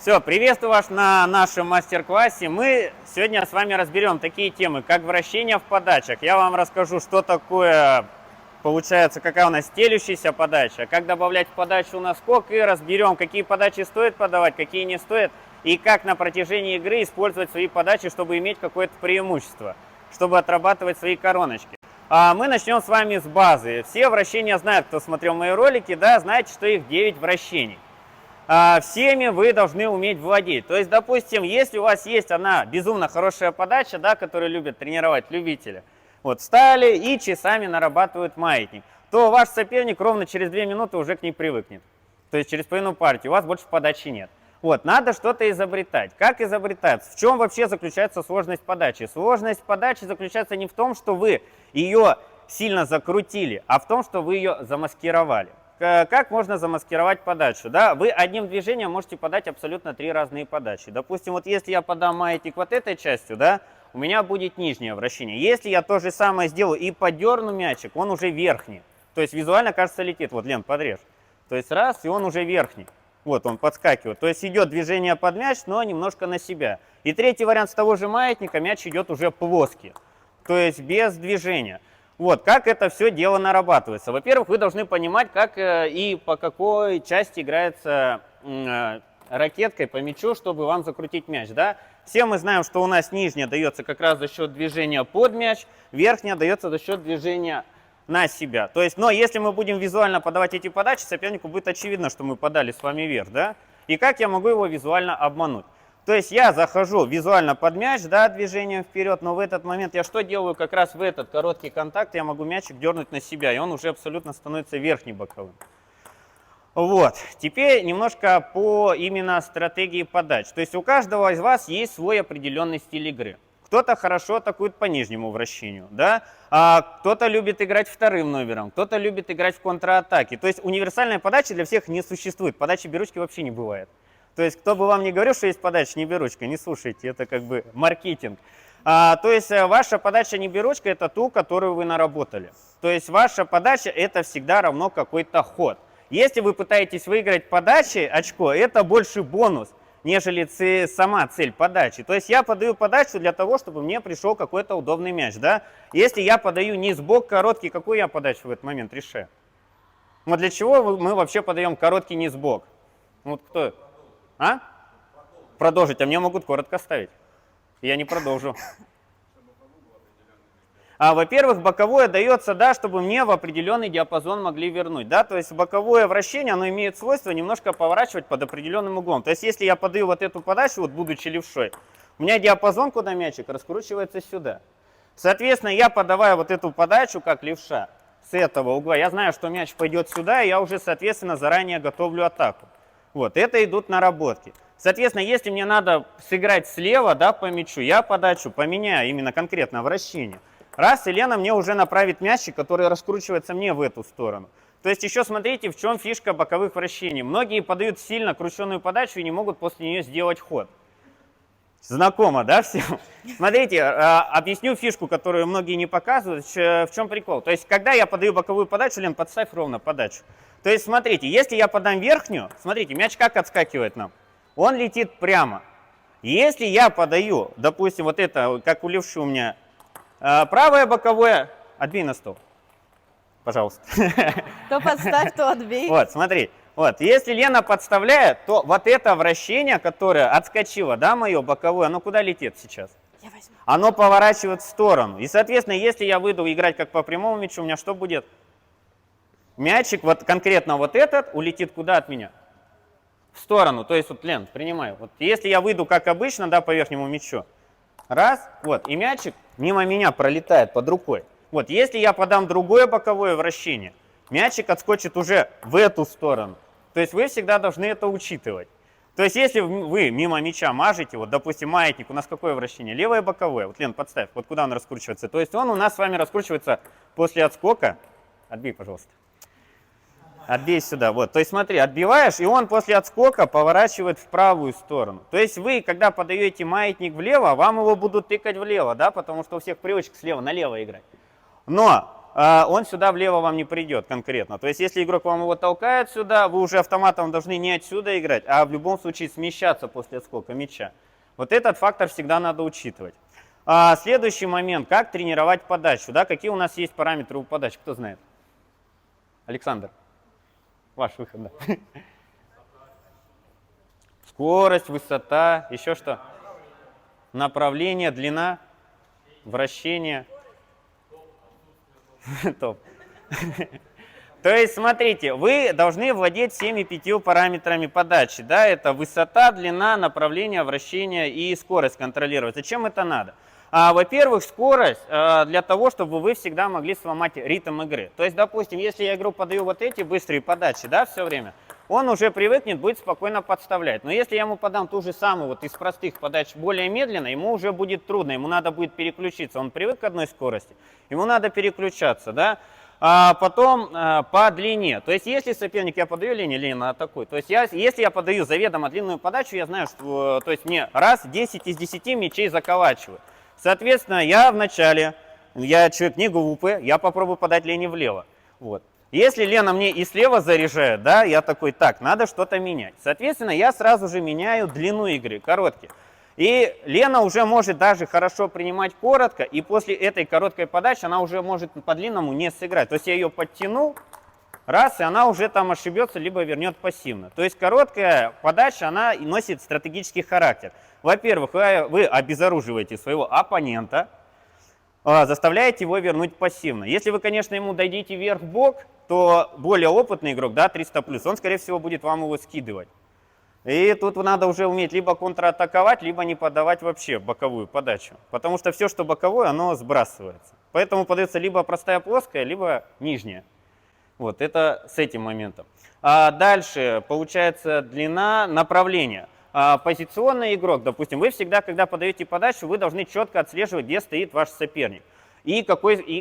Все, приветствую вас на нашем мастер-классе. Мы сегодня с вами разберем такие темы, как вращение в подачах. Я вам расскажу, что такое, получается, какая у нас стелющаяся подача, как добавлять в подачу наскок, и разберем, какие подачи стоит подавать, какие не стоит, и как на протяжении игры использовать свои подачи, чтобы иметь какое-то преимущество, чтобы отрабатывать свои короночки. Мы начнем с вами с базы. Все вращения знают, кто смотрел мои ролики, да, знаете, что их 9 вращений. Всеми вы должны уметь владеть. То есть, допустим, если у вас есть одна безумно хорошая подача, да, которую любят тренировать любители, вот встали и часами нарабатывают маятник, то ваш соперник ровно через 2 минуты уже к ней привыкнет. То есть через половину партии у вас больше подачи нет. Вот, надо что-то изобретать. Как изобретаться? В чем вообще заключается сложность подачи? Сложность подачи заключается не в том, что вы ее сильно закрутили, а в том, что вы ее замаскировали. Как можно замаскировать подачу? Да? Вы одним движением можете подать абсолютно 3 разные подачи. Допустим, вот если я подам маятник вот этой частью, да, у меня будет нижнее вращение. Если я то же самое сделаю и подерну мячик, он уже верхний. То есть визуально, кажется, летит. Вот, Лен, подрежь. То есть раз, и он уже верхний. Вот он подскакивает. То есть идет движение под мяч, но немножко на себя. И третий вариант с того же маятника, мяч идет уже плоский. То есть без движения. Вот, как это все дело нарабатывается. Во-первых, вы должны понимать, как и по какой части играется ракеткой по мячу, чтобы вам закрутить мяч. Да? Все мы знаем, что у нас нижняя дается как раз за счет движения под мяч, верхняя дается за счет движения на себя. То есть, но если мы будем визуально подавать эти подачи, сопернику будет очевидно, что мы подали с вами вверх. Да? И как я могу его визуально обмануть? То есть я захожу визуально под мяч, да, движением вперед, но в этот момент я что делаю? Как раз в этот короткий контакт я могу мячик дернуть на себя, и он уже абсолютно становится верхним боковым. Вот, теперь немножко по именно стратегии подач. То есть у каждого из вас есть свой определенный стиль игры. Кто-то хорошо атакует по нижнему вращению, да? Кто-то любит играть вторым номером, кто-то любит играть в контратаке. То есть универсальной подачи для всех не существует, подачи беручки вообще не бывает. То есть, кто бы вам не говорил, что есть подача не беручка, не слушайте, это как бы маркетинг. То есть, ваша подача не беручка – это ту, которую вы наработали. То есть, ваша подача – это всегда равно какой-то ход. Если вы пытаетесь выиграть подачей очко, это больше бонус, нежели сама цель подачи. То есть, я подаю подачу для того, чтобы мне пришел какой-то удобный мяч. Да? Если я подаю не сбок короткий, какую я подачу в этот момент решаю? Вот для чего мы вообще подаем короткий не сбок? Вот кто? Продолжить, а мне могут коротко ставить. Я не продолжу. Во-первых, боковое дается, да, чтобы мне в определенный диапазон могли вернуть. Да? То есть боковое вращение, оно имеет свойство немножко поворачивать под определенным углом. То есть если я подаю вот эту подачу, вот будучи левшой, у меня диапазон, куда мячик, раскручивается сюда. Соответственно, я подавая вот эту подачу, как левша, с этого угла, я знаю, что мяч пойдет сюда, и я уже, соответственно, заранее готовлю атаку. Вот, это идут наработки. Соответственно, если мне надо сыграть слева, да, по мячу, я подачу поменяю именно конкретно вращение. Раз, и Лена мне уже направит мячик, который раскручивается мне в эту сторону. То есть еще смотрите, в чем фишка боковых вращений. Многие подают сильно крученную подачу и не могут после нее сделать ход. Знакомо, да, всем? Смотрите, объясню фишку, которую многие не показывают. В чем прикол? То есть, когда я подаю боковую подачу, Лен, подставь ровно подачу. То есть, смотрите, если я подам верхнюю, смотрите, мяч как отскакивает нам? Он летит прямо. Если я подаю, допустим, вот это, как у левши у меня, правое боковое, отбей на стол, пожалуйста. То подставь, то отбей. Вот, смотри. Вот, если Лена подставляет, то вот это вращение, которое отскочило, да, мое боковое, оно куда летит сейчас? Я возьму. Оно поворачивает в сторону. И, соответственно, если я выйду играть как по прямому мячу, у меня что будет? Мячик, вот конкретно вот этот, улетит куда от меня? В сторону. То есть, вот, Лен, принимаю. Вот, если я выйду как обычно, да, по верхнему мячу, раз, вот, и мячик мимо меня пролетает под рукой. Вот, если я подам другое боковое вращение, мячик отскочит уже в эту сторону. То есть вы всегда должны это учитывать. То есть если вы мимо мяча мажете, вот допустим маятник, у нас какое вращение? Левое боковое. Вот, Лен, подставь, вот куда он раскручивается. То есть он у нас с вами раскручивается после отскока. Отбей, пожалуйста. Отбей сюда. Вот. То есть смотри, отбиваешь, и он после отскока поворачивает в правую сторону. То есть вы, когда подаете маятник влево, вам его будут тыкать влево, да, потому что у всех привычка слева налево играть. Но он сюда влево вам не придет конкретно. То есть если игрок вам его толкает сюда, вы уже автоматом должны не отсюда играть, а в любом случае смещаться после отскока мяча. Вот этот фактор всегда надо учитывать. Следующий момент, как тренировать подачу. Да? Какие у нас есть параметры у подачи, кто знает? Александр, ваш выход. Да. Скорость, высота, еще что? Направление, длина, вращение. Топ. То есть, смотрите, вы должны владеть всеми 5 параметрами подачи. Да? Это высота, длина, направление, вращение и скорость контролировать. Зачем это надо? Во-первых, скорость для того, чтобы вы всегда могли сломать ритм игры. То есть, допустим, если я игру подаю вот эти быстрые подачи, да, все время, он уже привыкнет, будет спокойно подставлять. Но если я ему подам ту же самую вот из простых подач более медленно, ему уже будет трудно, ему надо будет переключиться. Он привык к одной скорости, ему надо переключаться, да. Потом по длине. То есть если соперник, я подаю линию, Ленина атакует. То есть если я подаю заведомо длинную подачу, я знаю, что то есть мне раз 10 из 10 мячей заколачивают. Соответственно, я вначале, я человек не глупый, я попробую подать Лене влево. Вот. Если Лена мне и слева заряжает, да, я такой, так, надо что-то менять. Соответственно, я сразу же меняю длину игры, короткие. И Лена уже может даже хорошо принимать коротко, и после этой короткой подачи она уже может по длинному не сыграть. То есть я ее подтянул, раз, и она уже там ошибется, либо вернет пассивно. То есть короткая подача, она носит стратегический характер. Во-первых, вы обезоруживаете своего оппонента, заставляете его вернуть пассивно. Если вы, конечно, ему дадите вверх-бок, то более опытный игрок, да, 300+, он, скорее всего, будет вам его скидывать. И тут надо уже уметь либо контратаковать, либо не подавать вообще боковую подачу. Потому что все, что боковое, оно сбрасывается. Поэтому подается либо простая плоская, либо нижняя. Вот, это с этим моментом. Дальше, получается, длина направления. Позиционный игрок, допустим, вы всегда, когда подаете подачу, вы должны четко отслеживать, где стоит ваш соперник. И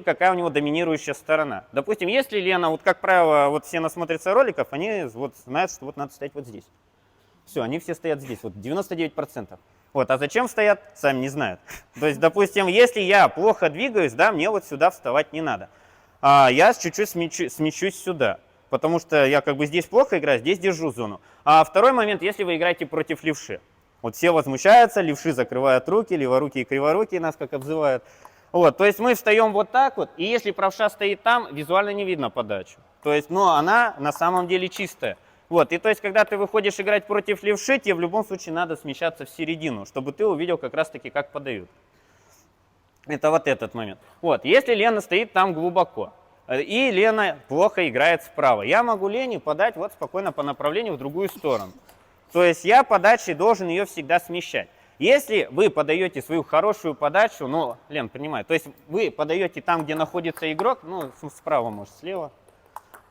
какая у него доминирующая сторона. Допустим, если Лена, вот как правило, вот все насмотрятся роликов, они вот знают, что вот надо стоять вот здесь. Все, они все стоят здесь, вот 99%. Вот, а зачем стоят, сами не знают. То есть, допустим, если я плохо двигаюсь, да, мне вот сюда вставать не надо. Я чуть-чуть смещусь сюда, потому что я как бы здесь плохо играю, здесь держу зону. Второй момент, если вы играете против левши. Вот все возмущаются, левши закрывают руки, леворукие и криворукие нас как обзывают. Вот, то есть мы встаем вот так вот, и если правша стоит там, визуально не видно подачу. То есть, но она на самом деле чистая. Вот, и то есть, когда ты выходишь играть против левши, тебе в любом случае надо смещаться в середину, чтобы ты увидел как раз-таки, как подают. Это вот этот момент. Вот, если Лена стоит там глубоко, и Лена плохо играет справа, я могу Лене подать вот спокойно по направлению в другую сторону. То есть я подачей должен ее всегда смещать. Если вы подаете свою хорошую подачу, ну, Лен, понимаю, то есть вы подаете там, где находится игрок, ну, справа, может, слева.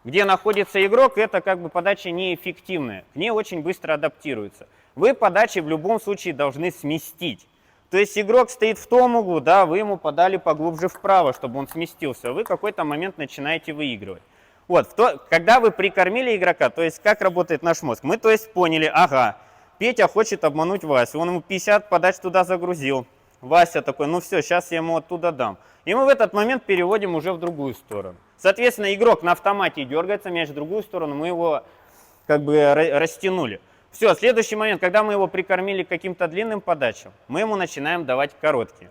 Где находится игрок, это как бы подача неэффективная, к ней очень быстро адаптируется. Вы подачи в любом случае должны сместить. То есть игрок стоит в том углу, да, вы ему подали поглубже вправо, чтобы он сместился, вы в какой-то момент начинаете выигрывать. Вот, когда вы прикормили игрока, то есть как работает наш мозг, мы то есть поняли, ага, Петя хочет обмануть Васю, он ему 50 подач туда загрузил. Вася такой, ну все, сейчас я ему оттуда дам. И мы в этот момент переводим уже в другую сторону. Соответственно, игрок на автомате дергается, мяч в другую сторону, мы его как бы растянули. Все, следующий момент, когда мы его прикормили каким-то длинным подачам, мы ему начинаем давать короткие.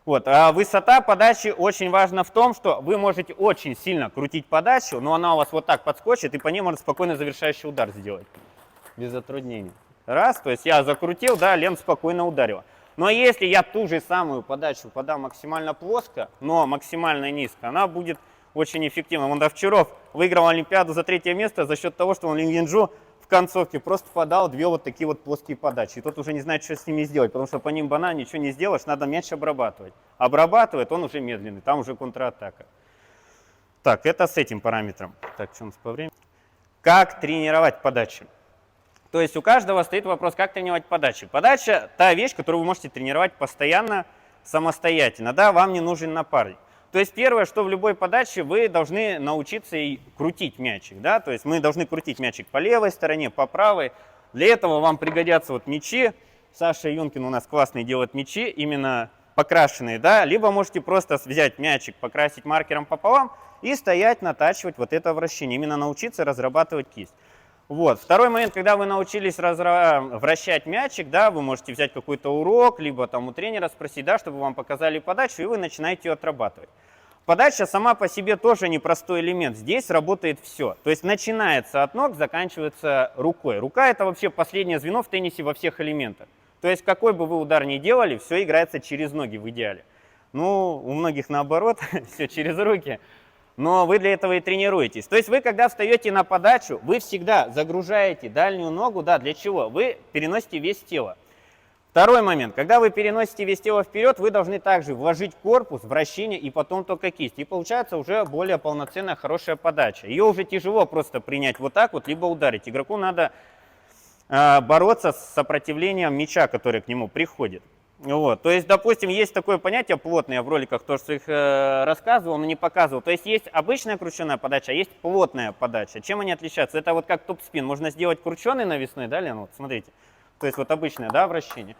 Вот, а высота подачи очень важна в том, что вы можете очень сильно крутить подачу, но она у вас вот так подскочит, и по ней можно спокойно завершающий удар сделать. Без затруднений. Раз, то есть я закрутил, да, Лен спокойно ударила. Но если я ту же самую подачу подам максимально плоско, но максимально низко, она будет очень эффективна. Вон Овчаров выиграл Олимпиаду за 3-е место за счет того, что он Линьянджу в концовке просто подал 2 вот такие вот плоские подачи. И тот уже не знает, что с ними сделать, потому что по ним банально ничего не сделаешь, надо мяч обрабатывать. Обрабатывает, он уже медленный, там уже контратака. Так, это с этим параметром. Так, что у нас по времени? Как тренировать подачи? То есть у каждого стоит вопрос, как тренировать подачи. Подача – та вещь, которую вы можете тренировать постоянно, самостоятельно. Да, вам не нужен напарник. То есть первое, что в любой подаче вы должны научиться и крутить мячик. Да? То есть мы должны крутить мячик по левой стороне, по правой. Для этого вам пригодятся вот мячи. Саша Юнкин у нас классный делает мячи именно покрашенные, да, либо можете просто взять мячик, покрасить маркером пополам и стоять, натачивать вот это вращение, именно научиться разрабатывать кисть. Вот. Второй момент, когда вы научились вращать мячик, да, вы можете взять какой-то урок, либо там у тренера спросить, да, чтобы вам показали подачу, и вы начинаете ее отрабатывать. Подача сама по себе тоже непростой элемент. Здесь работает все. То есть начинается от ног, заканчивается рукой. Рука – это вообще последнее звено в теннисе во всех элементах. То есть какой бы вы удар ни делали, все играется через ноги в идеале. Ну, у многих наоборот, все через руки. Но вы для этого и тренируетесь. То есть вы, когда встаете на подачу, вы всегда загружаете дальнюю ногу. Да, для чего? Вы переносите вес тела. Второй момент. Когда вы переносите вес тела вперед, вы должны также вложить корпус, вращение и потом только кисть. И получается уже более полноценная, хорошая подача. Ее уже тяжело просто принять вот так вот, либо ударить. Игроку надо бороться с сопротивлением мяча, который к нему приходит. Вот. То есть, допустим, есть такое понятие плотное, я в роликах тоже своих рассказывал, но не показывал. То есть есть обычная крученая подача, а есть плотная подача. Чем они отличаются? Это вот как топ-спин. Можно сделать крученый навесной, да, Лена? Вот смотрите. То есть вот обычное, да, вращение.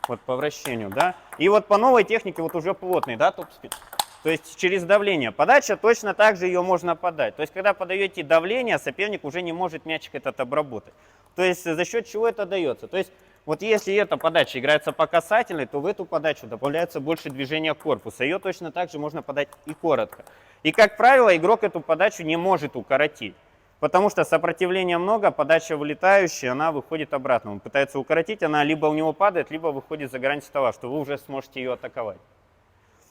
Вот по вращению, да. И вот по новой технике вот уже плотный, да, топ-спин. То есть через давление. Подача точно так же ее можно подать. То есть когда подаете давление, соперник уже не может мячик этот обработать. То есть за счет чего это дается? То есть вот если эта подача играется по касательной, то в эту подачу добавляется больше движения корпуса. Ее точно так же можно подать и коротко. И как правило, игрок эту подачу не может укоротить. Потому что сопротивления много, подача вылетающая, она выходит обратно. Он пытается укоротить, она либо у него падает, либо выходит за грань стола, что вы уже сможете ее атаковать.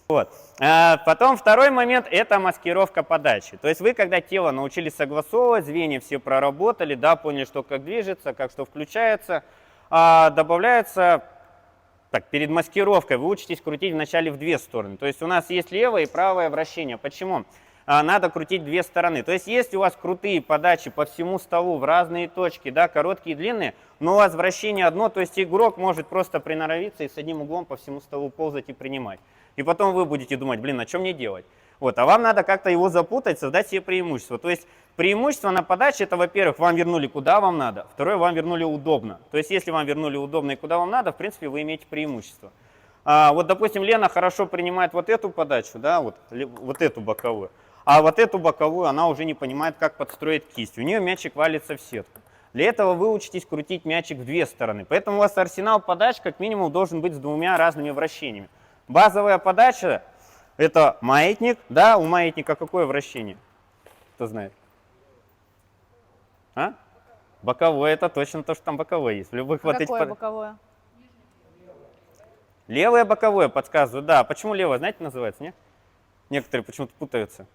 Вот. Потом второй момент – это маскировка подачи. То есть вы, когда тело научились согласовывать, звенья все проработали, да, поняли, что как движется, как что включается, добавляется, так, перед маскировкой вы учитесь крутить вначале в две стороны. То есть у нас есть левое и правое вращение. Почему? Надо крутить две стороны. То есть если у вас крутые подачи по всему столу в разные точки, да, короткие и длинные, но у вас вращение одно, то есть игрок может просто приноровиться и с одним углом по всему столу ползать и принимать. И потом вы будете думать, блин, а что мне делать? Вот, а вам надо как-то его запутать, создать себе преимущество. То есть преимущество на подаче – это, во-первых, вам вернули куда вам надо, второе, вам вернули удобно. То есть если вам вернули удобно и куда вам надо, в принципе, вы имеете преимущество. Вот, допустим, Лена хорошо принимает вот эту подачу, да, вот эту боковую. А вот эту боковую она уже не понимает, как подстроить кисть. У нее мячик валится в сетку. Для этого вы учитесь крутить мячик в две стороны. Поэтому у вас арсенал подач как минимум должен быть с двумя разными вращениями. Базовая подача – это маятник. Да, у маятника какое вращение? Кто знает? А? Боковое – это точно то, что там боковое есть. В любых вот этих Какое боковое? Левое боковое подсказываю, да. Почему левое, знаете, называется, нет? Некоторые почему-то путаются.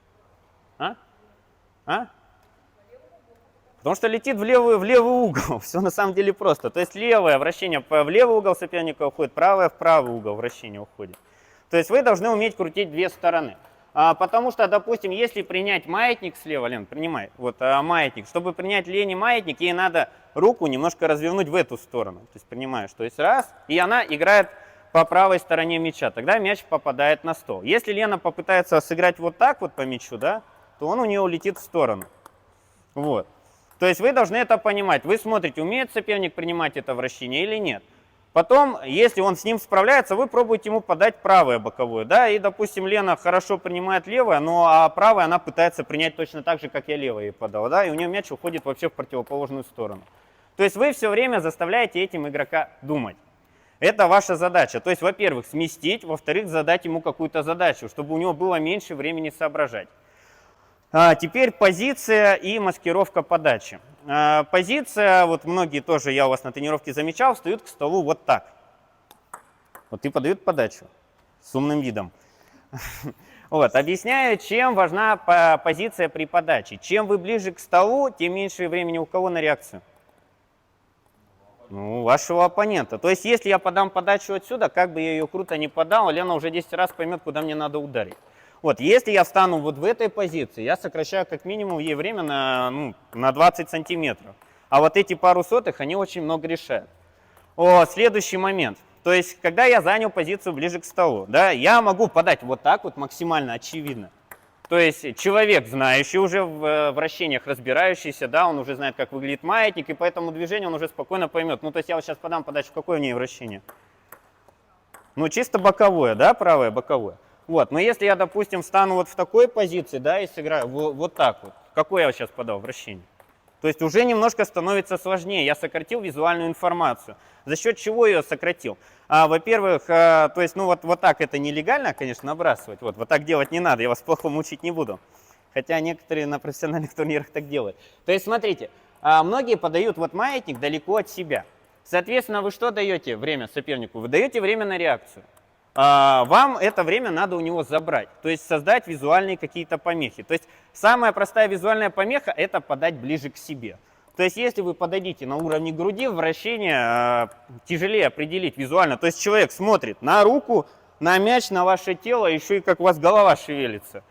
Потому что летит в левый угол. Все на самом деле просто. То есть левое вращение в левый угол соперника уходит, правое в правый угол вращения уходит. То есть вы должны уметь крутить две стороны. Потому что, допустим, если принять маятник слева, Лен, принимай, вот маятник, чтобы принять Лене маятник, ей надо руку немножко развернуть в эту сторону. То есть принимаешь, то есть раз, и она играет по правой стороне мяча, тогда мяч попадает на стол. Если Лена попытается сыграть вот так вот по мячу, да, то он у нее улетит в сторону. Вот. То есть вы должны это понимать. Вы смотрите, умеет соперник принимать это вращение или нет. Потом, если он с ним справляется, вы пробуете ему подать правое боковое. Да? И, допустим, Лена хорошо принимает левое, но правое она пытается принять точно так же, как я левое ей подал. Да? И у нее мяч уходит вообще в противоположную сторону. То есть вы все время заставляете этим игрока думать. Это ваша задача. То есть, во-первых, сместить, во-вторых, задать ему какую-то задачу, чтобы у него было меньше времени соображать. Теперь позиция и маскировка подачи. Позиция, вот многие тоже, я у вас на тренировке замечал, встают к столу вот так. Вот и подают подачу с умным видом. Вот, объясняю, чем важна позиция при подаче. Чем вы ближе к столу, тем меньше времени у кого на реакцию. Ну, у вашего оппонента. То есть, если я подам подачу отсюда, как бы я ее круто не подал, Лена уже 10 раз поймет, куда мне надо ударить. Вот, если я встану вот в этой позиции, я сокращаю как минимум ей время на 20 сантиметров. А вот эти пару сотых, они очень много решают. Следующий момент. То есть, когда я занял позицию ближе к столу, да, я могу подать вот так вот максимально очевидно. То есть, человек, знающий уже в вращениях, разбирающийся, да, он уже знает, как выглядит маятник, и по этому движению он уже спокойно поймет. Ну, то есть, я вот сейчас подам подачу, какое у нее вращение? Ну, чисто боковое, да, правое боковое. Вот, но если я, допустим, встану вот в такой позиции, да, и сыграю вот так вот, какое я сейчас подал вращение? То есть уже немножко становится сложнее. Я сократил визуальную информацию. За счет чего ее сократил? Во-первых, то есть, ну вот так это нелегально, конечно, набрасывать. Вот так делать не надо, я вас плохому учить не буду. Хотя некоторые на профессиональных турнирах так делают. То есть, смотрите, многие подают вот маятник далеко от себя. Соответственно, вы что даете время сопернику? Вы даете время на реакцию. Вам это время надо у него забрать, то есть создать визуальные какие-то помехи. То есть самая простая визуальная помеха – это подать ближе к себе. То есть если вы подадите на уровне груди, вращение тяжелее определить визуально. То есть человек смотрит на руку, на мяч, на ваше тело, еще и как у вас голова шевелится.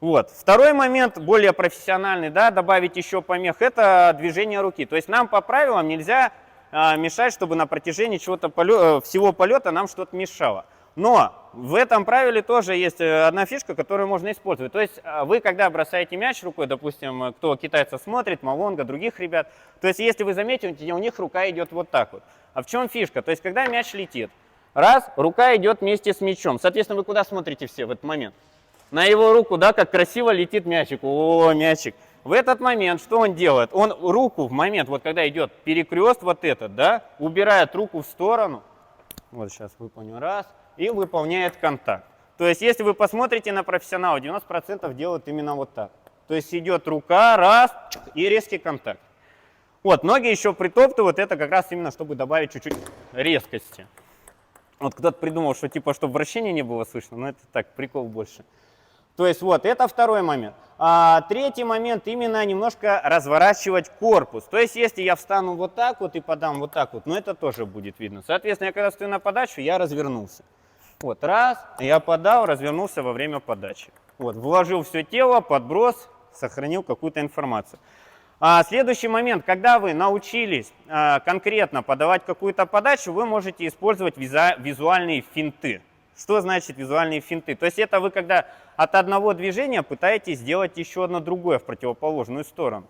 Вот. Второй момент, более профессиональный, да, добавить еще помех – это движение руки. То есть нам по правилам нельзя мешать, чтобы на протяжении всего полета нам что-то мешало. Но в этом правиле тоже есть одна фишка, которую можно использовать. То есть вы, когда бросаете мяч рукой, допустим, кто китайцев смотрит, Малонга, других ребят, то есть если вы заметите, у них рука идет вот так вот. А в чем фишка? То есть когда мяч летит, раз, рука идет вместе с мячом. Соответственно, вы куда смотрите все в этот момент? На его руку, да, как красиво летит мячик. О, мячик. В этот момент что он делает? Он руку в момент, вот когда идет перекрест вот этот, да, убирает руку в сторону. Вот сейчас выполню раз. И выполняет контакт. То есть, если вы посмотрите на профессионала, 90% делают именно вот так. То есть, идет рука, раз, и резкий контакт. Вот, многие еще притоптывают это как раз именно, чтобы добавить чуть-чуть резкости. Вот кто-то придумал, что типа, чтобы вращения не было слышно, но это так, прикол больше. То есть, вот, это второй момент. Третий момент, именно немножко разворачивать корпус. То есть, если я встану вот так вот и подам вот так вот, ну, это тоже будет видно. Соответственно, я когда стою на подачу, я развернулся. Вот, раз, я подал, развернулся во время подачи. Вот, вложил все тело, подброс, сохранил какую-то информацию. Следующий момент, когда вы научились конкретно подавать какую-то подачу, вы можете использовать визуальные финты. Что значит визуальные финты? То есть это вы когда от одного движения пытаетесь сделать еще одно другое в противоположную сторону.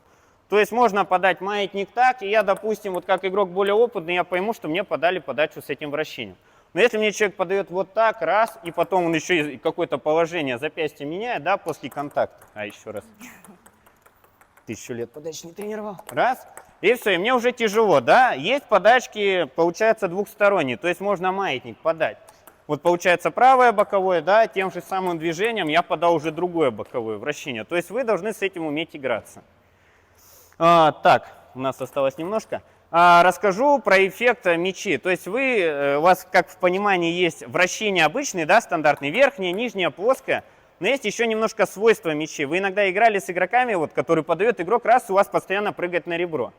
То есть можно подать маятник так, и я, допустим, вот как игрок более опытный, я пойму, что мне подали подачу с этим вращением. Но если мне человек подает вот так, раз, и потом он еще какое-то положение запястья меняет, да, после контакта. Еще раз. 1000 лет подачи не тренировал. Раз. И все, и мне уже тяжело, да. Есть подачки, получается, двухсторонние, то есть можно маятник подать. Вот получается правое боковое, да, тем же самым движением я подал уже другое боковое вращение. То есть вы должны с этим уметь играться. Так, у нас осталось немножко. Расскажу про эффект мячи. То есть у вас, как в понимании, есть вращение обычное, да, стандартное, верхнее, нижнее, плоское. Но есть еще немножко свойства мячей. Вы иногда играли с игроками, вот, который подает игрок, раз, у вас постоянно прыгает на ребро.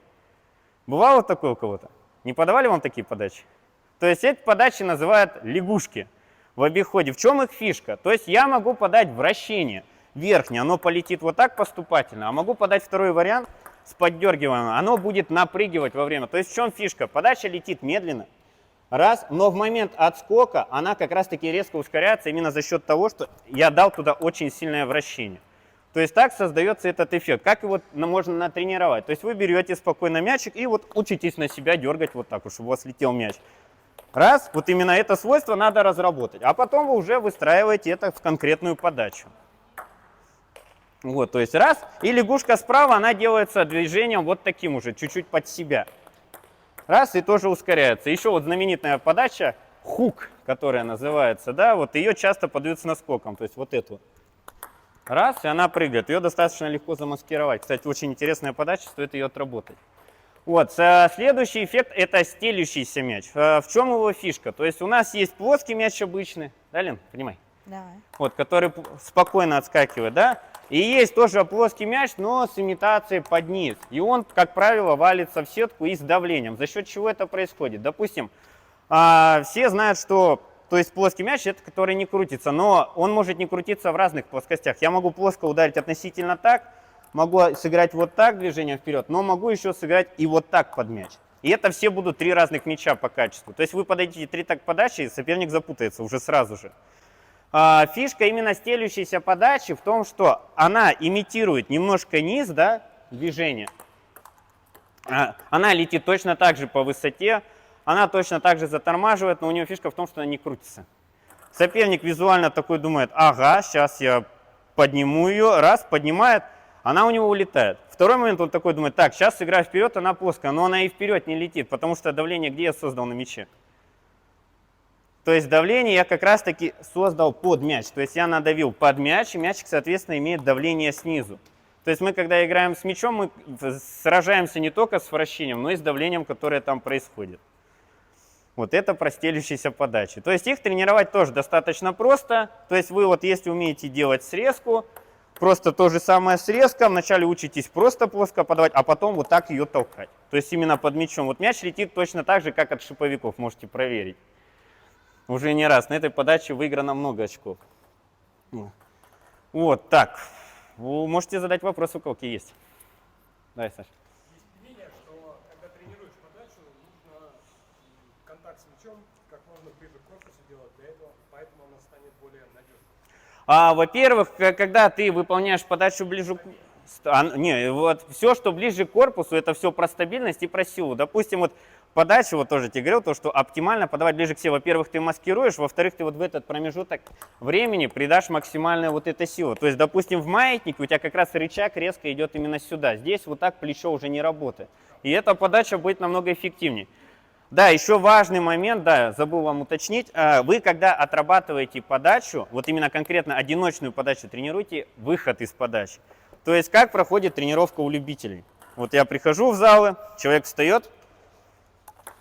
Бывало такое у кого-то? Не подавали вам такие подачи? То есть эти подачи называют лягушки в обиходе. В чем их фишка? То есть я могу подать вращение верхнее, оно полетит вот так поступательно, а могу подать второй вариант с поддергиванием, оно будет напрыгивать во время. То есть в чем фишка? Подача летит медленно, раз, но в момент отскока она как раз таки резко ускоряется именно за счет того, что я дал туда очень сильное вращение. То есть так создается этот эффект. Как его можно натренировать? То есть вы берете спокойно мячик и вот учитесь на себя дергать вот так, чтобы у вас летел мяч. Раз, вот именно это свойство надо разработать, а потом вы уже выстраиваете это в конкретную подачу. Вот, то есть раз, и лягушка справа, она делается движением вот таким уже, чуть-чуть под себя. Раз, и тоже ускоряется. Еще вот знаменитая подача, хук, которая называется, да, вот ее часто подают с наскоком, то есть вот эту. Раз, и она прыгает, ее достаточно легко замаскировать. Кстати, очень интересная подача, стоит ее отработать. Вот, следующий эффект – это стелющийся мяч. В чем его фишка? То есть у нас есть плоский мяч обычный, да, Лен, понимай? Давай. Вот, который спокойно отскакивает, да? И есть тоже плоский мяч, но с имитацией под низ. И он, как правило, валится в сетку и с давлением. За счет чего это происходит? Допустим, все знают, что то есть плоский мяч – это который не крутится, но он может не крутиться в разных плоскостях. Я могу плоско ударить относительно так, могу сыграть вот так движением вперед, но могу еще сыграть и вот так под мяч. И это все будут 3 разных мяча по качеству. То есть вы подадите 3 так подачи, и соперник запутается уже сразу же. Фишка именно стелющейся подачи в том, что она имитирует немножко низ, да, движения. Она летит точно так же по высоте, она точно так же затормаживает, но у нее фишка в том, что она не крутится. Соперник визуально такой думает, ага, сейчас я подниму ее, раз, поднимает, она у него улетает. Второй момент, он такой думает, так, сейчас сыграю вперед, она плоская, но она и вперед не летит, потому что давление где я создал на мяче? То есть давление я как раз-таки создал под мяч. То есть я надавил под мяч, и мячик, соответственно, имеет давление снизу. То есть мы, когда играем с мячом, мы сражаемся не только с вращением, но и с давлением, которое там происходит. Вот это про стелющиеся подачи. То есть их тренировать тоже достаточно просто. То есть вы вот если умеете делать срезку, просто то же самое срезка. Вначале учитесь просто плоско подавать, а потом вот так ее толкать. То есть именно под мячом. Вот мяч летит точно так же, как от шиповиков, можете проверить. Уже не раз. На этой подаче выиграно много очков. Вот так. Вы можете задать вопрос, у кого какие есть. Давай, Саша. Есть мнение, что когда тренируешь подачу, нужно контакт с мячом как можно ближе к корпусу делать, для этого, поэтому она станет более надежной. Во-первых, когда ты выполняешь подачу ближе к... Не, вот все, что ближе к корпусу, это все про стабильность и про силу. Допустим, вот подача, вот тоже тебе говорил, то, что оптимально подавать ближе к себе. Во-первых, ты маскируешь, во-вторых, ты вот в этот промежуток времени придашь максимальную вот эту силу. То есть, допустим, в маятнике у тебя как раз рычаг резко идет именно сюда. Здесь вот так плечо уже не работает. И эта подача будет намного эффективнее. Да, еще важный момент, да, забыл вам уточнить. Вы, когда отрабатываете подачу, вот именно конкретно одиночную подачу, тренируйте выход из подачи. То есть, как проходит тренировка у любителей. Вот я прихожу в залы, человек встает,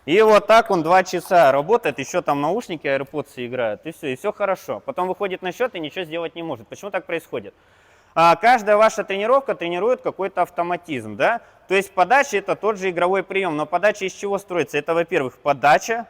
и вот так он 2 часа работает, еще там наушники, AirPods играют, и все хорошо. Потом выходит на счет и ничего сделать не может. Почему так происходит? Каждая ваша тренировка тренирует какой-то автоматизм, да? То есть подача это тот же игровой прием, но подача из чего строится? Это, во-первых, подача,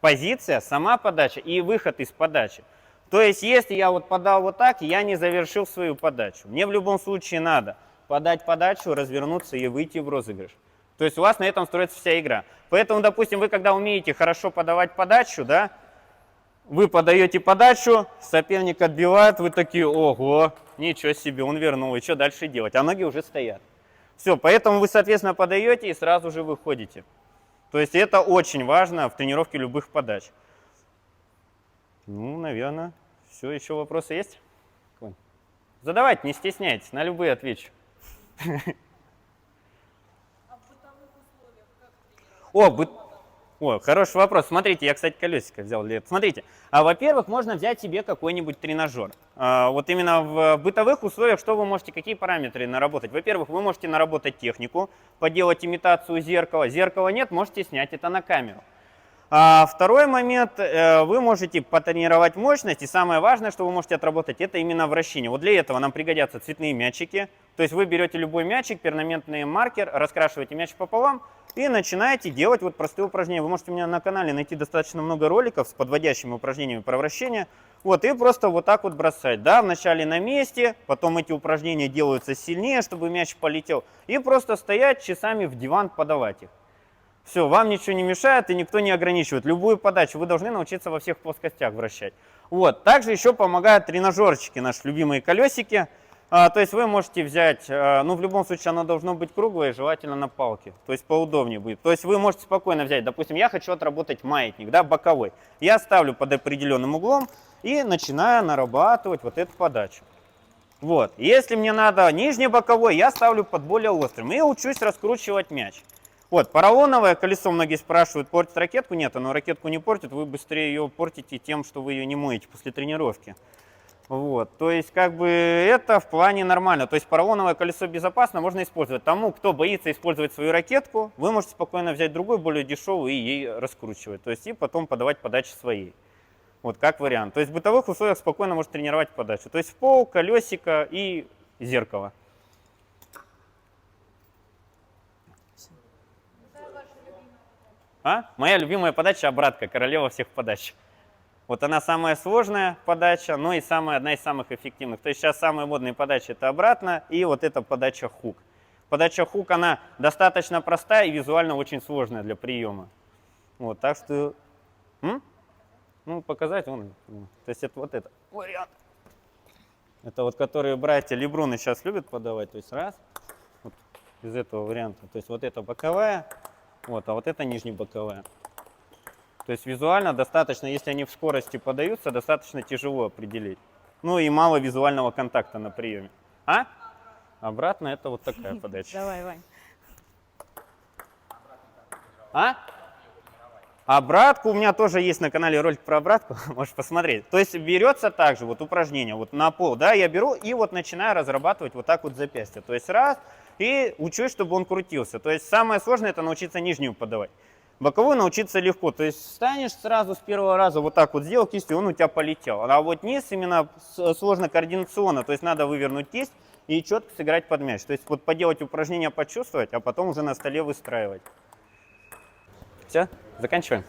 позиция, сама подача и выход из подачи. То есть если я вот подал вот так, я не завершил свою подачу. Мне в любом случае надо подать подачу, развернуться и выйти в розыгрыш. То есть у вас на этом строится вся игра. Поэтому, допустим, вы когда умеете хорошо подавать подачу, да, вы подаете подачу, соперник отбивает, вы такие, ого, ничего себе, он вернул, и что дальше делать? А ноги уже стоят. Все, поэтому вы, соответственно, подаете и сразу же выходите. То есть это очень важно в тренировке любых подач. Ну, наверное, все. Еще вопросы есть? Задавайте, не стесняйтесь, на любые отвечу. О, хороший вопрос. Смотрите, я, кстати, колесико взял для этого. Смотрите, во-первых, можно взять себе какой-нибудь тренажер. Вот именно в бытовых условиях, что вы можете, какие параметры наработать? Во-первых, вы можете наработать технику, поделать имитацию зеркала. Зеркала нет, можете снять это на камеру. Второй момент, вы можете потренировать мощность, и самое важное, что вы можете отработать, это именно вращение. Вот для этого нам пригодятся цветные мячики. То есть вы берете любой мячик, перманентный маркер, раскрашиваете мяч пополам и начинаете делать вот простые упражнения. Вы можете у меня на канале найти достаточно много роликов с подводящими упражнениями про вращение. Вот, и просто вот так вот бросать. Да, вначале на месте, потом эти упражнения делаются сильнее, чтобы мяч полетел. И просто стоять часами в диван, подавать их. Все, вам ничего не мешает и никто не ограничивает. Любую подачу вы должны научиться во всех плоскостях вращать. Вот. Также еще помогают тренажерчики, наши любимые колесики. То есть вы можете взять, ну в любом случае оно должно быть круглое, желательно на палке. То есть поудобнее будет. То есть вы можете спокойно взять, допустим, я хочу отработать маятник, да, боковой. Я ставлю под определенным углом и начинаю нарабатывать вот эту подачу. Вот. Если мне надо нижний боковой, я ставлю под более острым и учусь раскручивать мяч. Вот, поролоновое колесо, многие спрашивают, портит ракетку? Нет, оно ракетку не портит, вы быстрее ее портите тем, что вы ее не моете после тренировки. Вот, то есть, как бы, это в плане нормально. То есть, поролоновое колесо безопасно, можно использовать. Тому, кто боится использовать свою ракетку, вы можете спокойно взять другую, более дешевую, и ей раскручивать. То есть, и потом подавать подачи своей. Вот, как вариант. То есть, в бытовых условиях спокойно можно тренировать подачу. То есть, в пол, колесико и зеркало. Моя любимая подача — обратка, королева всех подач. Вот она самая сложная подача, но и одна из самых эффективных. То есть сейчас самые модные подачи — это обратно, и вот эта подача хук. Подача хук, она достаточно простая и визуально очень сложная для приема. Вот, так что... Ну, показать вон. То есть это вот это вариант. Это вот, которые братья Лебруны сейчас любят подавать. То есть раз, вот из этого варианта. То есть вот это боковая. Вот, а вот это нижнебоковая. То есть визуально достаточно, если они в скорости подаются, достаточно тяжело определить. Ну и мало визуального контакта на приеме. А? Обратно это вот такая подача. Давай, Вань. А? Обратку у меня тоже есть на канале ролик про обратку, можешь посмотреть. То есть берется также вот упражнение, вот на пол, да, я беру и вот начинаю разрабатывать вот так вот запястье. То есть раз, и учусь, чтобы он крутился. То есть самое сложное это научиться нижнюю подавать. Боковую научиться легко. То есть встанешь сразу с первого раза, вот так вот сделал кистью, он у тебя полетел. А вот низ именно сложно координационно, то есть надо вывернуть кисть и четко сыграть под мяч. То есть вот поделать упражнение, почувствовать, а потом уже на столе выстраивать. Все, заканчиваем.